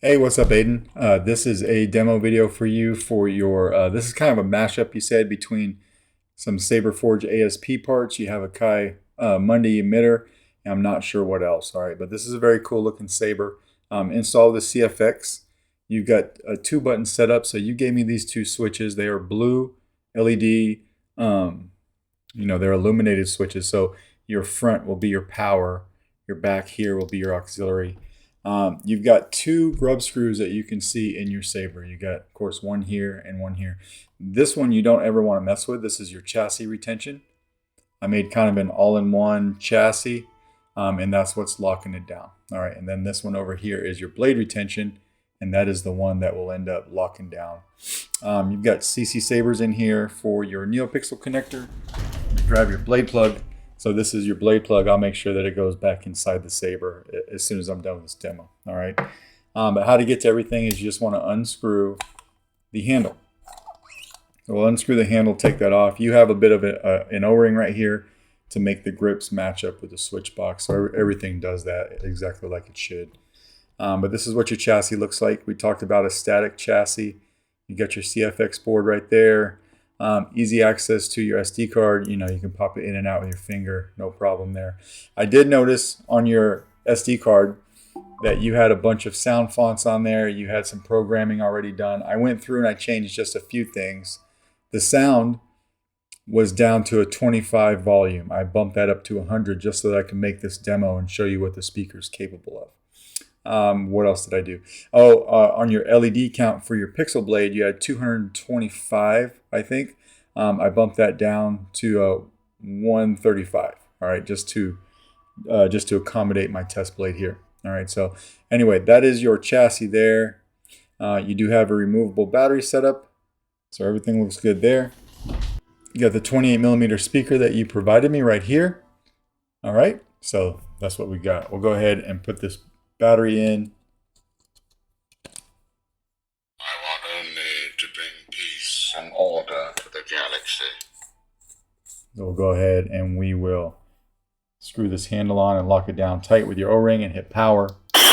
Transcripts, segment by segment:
Hey, what's up, Aidan? This is a demo video for you for your, this is kind of a mashup, you said, between some Saberforge ASP parts. You have a Kai Monday emitter, and I'm not sure what else, all right? But this is a very cool looking saber. Install the CFX. You've got a 2-button setup, so you gave me these two switches. They are blue LED, they're illuminated switches, so your front will be your power, your back here will be your auxiliary. You've got 2 grub screws that you can see in your saber. You got, of course, one here and one here. This one you don't ever want to mess with. This is your chassis retention. I made kind of an all-in-one chassis, and that's what's locking it down. All right, and then this one over here is your blade retention, and that is the one that will end up locking down. You've got CC sabers in here for your NeoPixel connector. Grab your blade plug. So this is your blade plug. I'll make sure that it goes back inside the saber as soon as I'm done with this demo. All right. But how to get to everything is you just want to unscrew the handle. So we'll unscrew the handle, take that off. You have a bit of an O-ring right here to make the grips match up with the switch box. So everything does that exactly like it should. But this is what your chassis looks like. We talked about a static chassis. You got your CFX board right there. Easy access to your SD card. You can pop it in and out with your finger, no problem there. I did notice on your SD card that you had a bunch of sound fonts on there. You had some programming already done. I went through and I changed just a few things. The sound was down to a 25 volume. I bumped that up to 100 just so that I can make this demo and show you what the speaker is capable of. What else did I do? On your LED count for your pixel blade, you had 225, I think. I bumped that down to 135. All right, just to accommodate my test blade here. All right, so anyway, that is your chassis there. You do have a removable battery setup, so everything looks good there. You got the 28mm speaker that you provided me right here. All right, so that's what we got. We'll go ahead and put this battery in. I want only to bring peace and order to the galaxy. So we'll go ahead and we will screw this handle on and lock it down tight with your O-ring and hit power. So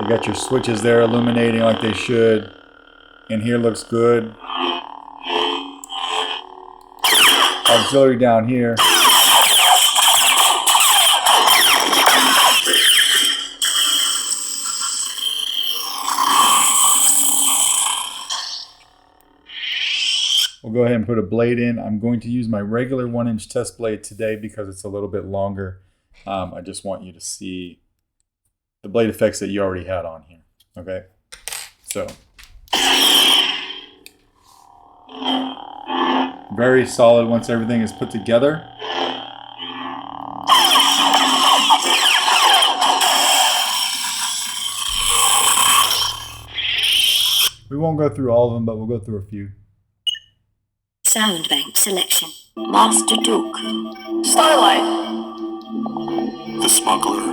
you got your switches there illuminating like they should. And here looks good. Auxiliary down here. We'll go ahead and put a blade in. I'm going to use my regular 1-inch test blade today because it's a little bit longer. I just want you to see the blade effects that you already had on here. Okay, so very solid once everything is put together. We won't go through all of them, but we'll go through a few. Sound bank selection. Master Duke. Starlight. The smuggler.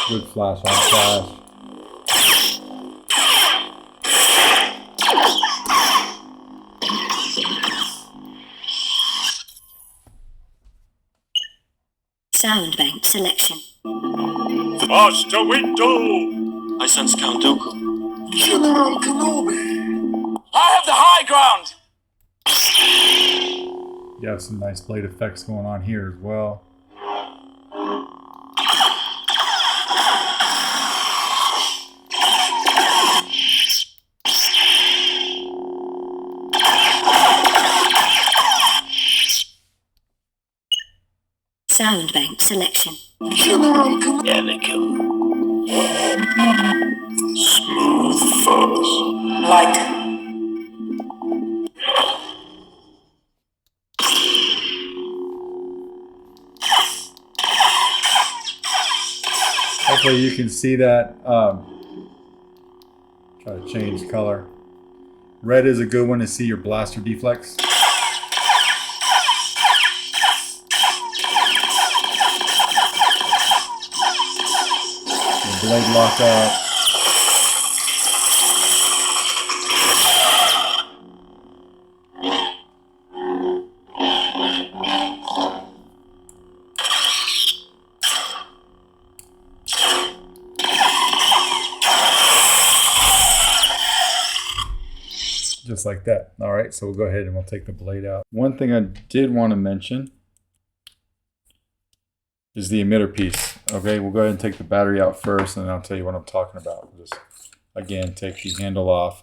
Good flash on flash. Sound bank selection. Master Window! I sense Count Dooku. General Kenobi! I have the high ground. You have some nice blade effects going on here as well. Sound bank selection. General Kenobi! Smooth fuzz. Light. Hopefully you can see that. Try to change color. Red is a good one to see your blaster deflex. blade lock up. Just like that. All right, so we'll go ahead and we'll take the blade out. One thing I did want to mention is the emitter piece. Okay, we'll go ahead and take the battery out first, and then I'll tell you what I'm talking about. Just, again, take the handle off.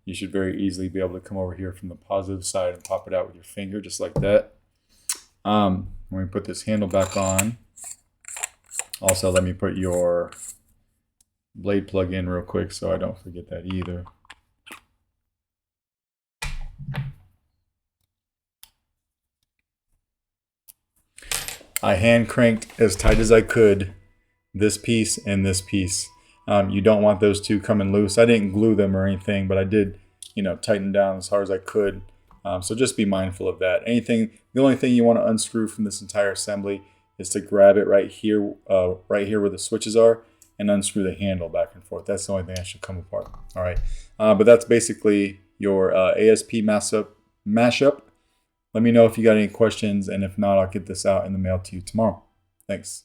You should very easily be able to come over here from the positive side and pop it out with your finger, just like that. When we put this handle back on, also let me put your blade plug in real quick so I don't forget that either. I hand cranked as tight as I could this piece and this piece. You don't want those two coming loose. I didn't glue them or anything, but I did, tighten down as hard as I could. So just be mindful of that. The only thing you want to unscrew from this entire assembly is to grab it right here where the switches are, and unscrew the handle back and forth. That's the only thing that should come apart. All right, but that's basically your ASP mashup. Let me know if you got any questions, and if not, I'll get this out in the mail to you tomorrow. Thanks.